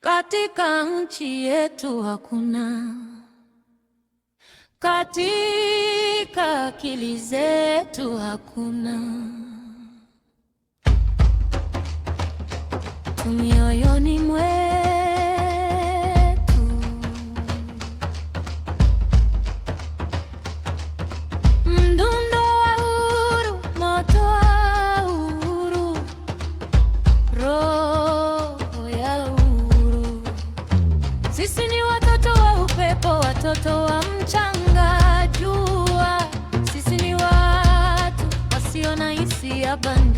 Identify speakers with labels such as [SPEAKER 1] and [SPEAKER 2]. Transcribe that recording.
[SPEAKER 1] katika nchi yetu hakuna, katika akili zetu hakuna, mioyoni mwetu mdundo wa uhuru, moto wa uhuru, roho ya uhuru. Sisi ni watoto wa upepo, watoto wa mchanga jua. Sisi ni watu wasio na hisia bandia.